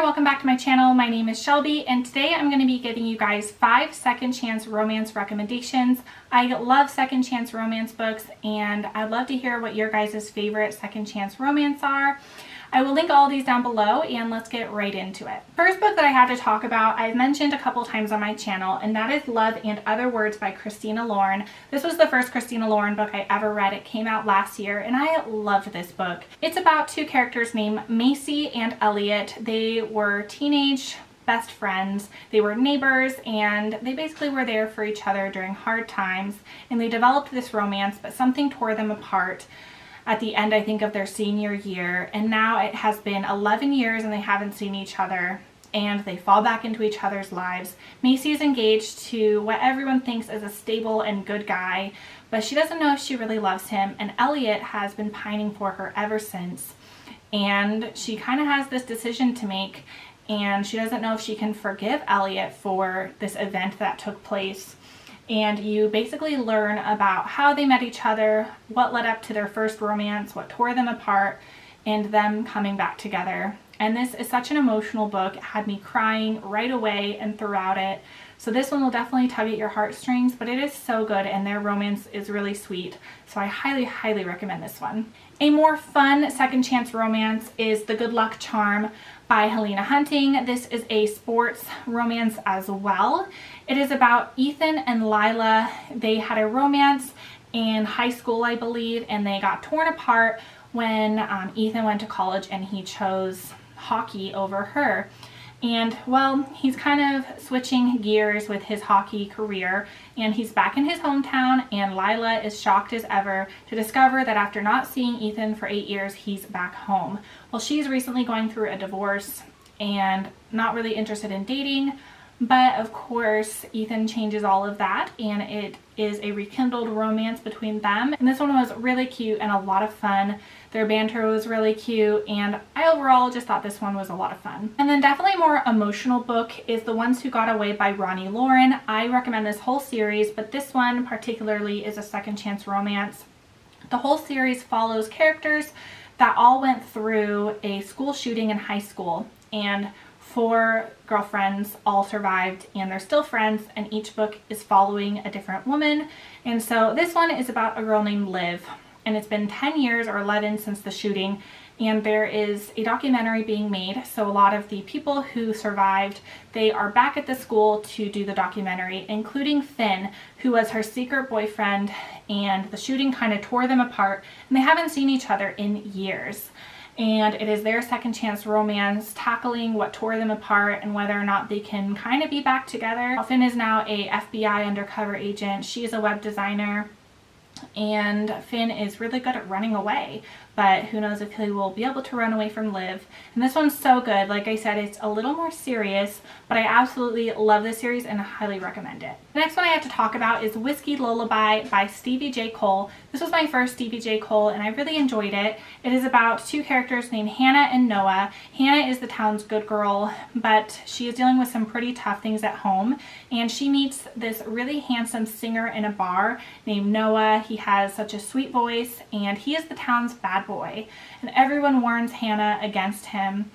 there, welcome back to my channel. My name is Shelby and today I'm going to be giving you guys 5 second chance romance recommendations. I love second chance romance books and I'd love to hear what your guys' favorite second chance romance are. I will link all of these down below and let's get right into it. First book that I have to talk about, I've mentioned a couple times on my channel, and that is Love and Other Words by Christina Lauren. This was the first Christina Lauren book I ever read. It came out last year and I loved this book. It's about 2 characters named Macy and Elliot. They were teenage best friends. They were neighbors and they basically were there for each other during hard times, and they developed this romance, but something tore them apart at the end, I think, of their senior year, and now it has been 11 years and they haven't seen each other, and they fall back into each other's lives. Macy is engaged to what everyone thinks is a stable and good guy, but she doesn't know if she really loves him, and Elliot has been pining for her ever since, and she kind of has this decision to make, and she doesn't know if she can forgive Elliot for this event that took place. And you basically learn about how they met each other, what led up to their first romance, what tore them apart, and them coming back together. And this is such an emotional book. It had me crying right away and throughout it. So this one will definitely tug at your heartstrings, but it is so good and their romance is really sweet. So I highly, highly recommend this one. A more fun second chance romance is The Good Luck Charm by Helena Hunting. This is a sports romance as well. It is about Ethan and Lila. They had a romance in high school, I believe, and they got torn apart when Ethan went to college and he chose hockey over her. And well, he's kind of switching gears with his hockey career, and he's back in his hometown, and Lila is shocked as ever to discover that after not seeing Ethan for 8 years, he's back home. Well, she's recently going through a divorce and not really interested in dating, but of course Ethan changes all of that, and it is a rekindled romance between them. And this one was really cute and a lot of fun. Their banter was really cute, and I overall just thought this one was a lot of fun. And then definitely a more emotional book is The Ones Who Got Away by Ronnie Lauren. I recommend this whole series, but this one particularly is a second chance romance. The whole series follows characters that all went through a school shooting in high school, and 4 girlfriends all survived and they're still friends, and each book is following a different woman. And so this one is about a girl named Liv, and it's been 10 years or 11 since the shooting, and there is a documentary being made. So a lot of the people who survived, they are back at the school to do the documentary, including Finn, who was her secret boyfriend, and the shooting kind of tore them apart and they haven't seen each other in years. And it is their second chance romance tackling what tore them apart and whether or not they can kind of be back together. Finn is now a FBI undercover agent. She is a web designer, and Finn is really good at running away, but who knows if he will be able to run away from Liv. And this one's so good. Like I said, it's a little more serious, but I absolutely love this series and I highly recommend it. The next one I have to talk about is Whiskey Lullaby by Stevie J. Cole. This was my first Stevie J. Cole and I really enjoyed it. It is about 2 characters named Hannah and Noah. Hannah is the town's good girl, but she is dealing with some pretty tough things at home, and she meets this really handsome singer in a bar named Noah. He has such a sweet voice and he is the town's bad boy, and everyone warns Hannah against him,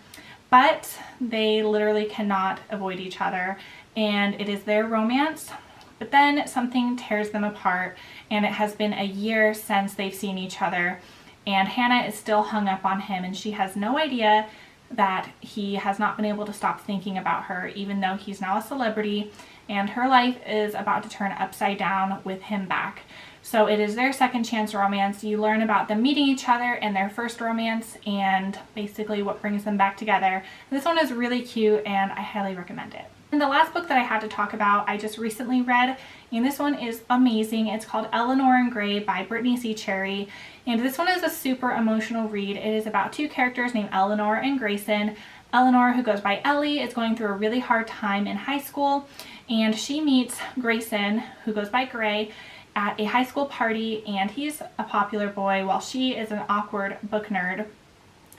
but they literally cannot avoid each other, and it is their romance. But then something tears them apart, and it has been a year since they've seen each other, and Hannah is still hung up on him, and she has no idea that he has not been able to stop thinking about her, even though he's now a celebrity, and her life is about to turn upside down with him back. So it is their second chance romance. You learn about them meeting each other and their first romance and basically what brings them back together. This one is really cute and I highly recommend it. And the last book that I had to talk about, I just recently read, and this one is amazing. It's called Eleanor in Grey by Brittany C. Cherry. And this one is a super emotional read. It is about 2 characters named Eleanor and Grayson. Eleanor, who goes by Ellie, is going through a really hard time in high school, and she meets Grayson, who goes by Gray, at a high school party, and he's a popular boy while she is an awkward book nerd.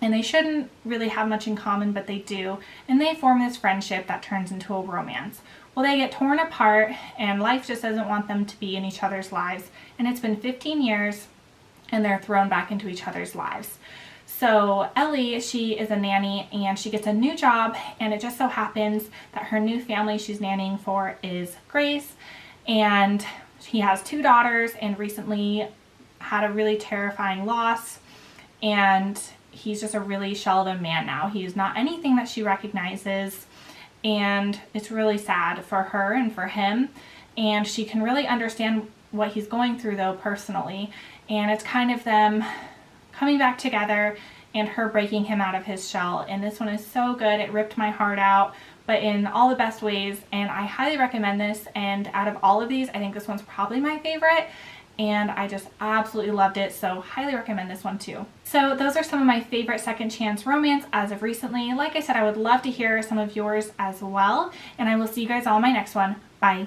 And they shouldn't really have much in common, but they do, and they form this friendship that turns into a romance. Well, they get torn apart and life just doesn't want them to be in each other's lives, and it's been 15 years and they're thrown back into each other's lives. So Ellie, she is a nanny and she gets a new job, and it just so happens that her new family she's nannying for is Grace, and he has 2 daughters and recently had a really terrifying loss, and he's just a really shell of a man now. He's not anything that she recognizes, and it's really sad for her and for him, and she can really understand what he's going through though personally, and it's kind of them coming back together and her breaking him out of his shell. And this one is so good. It ripped my heart out, but in all the best ways, and I highly recommend this. And out of all of these, I think this one's probably my favorite, and I just absolutely loved it, so highly recommend this one too. So those are some of my favorite second chance romance as of recently. Like I said, I would love to hear some of yours as well, and I will see you guys all in my next one. Bye.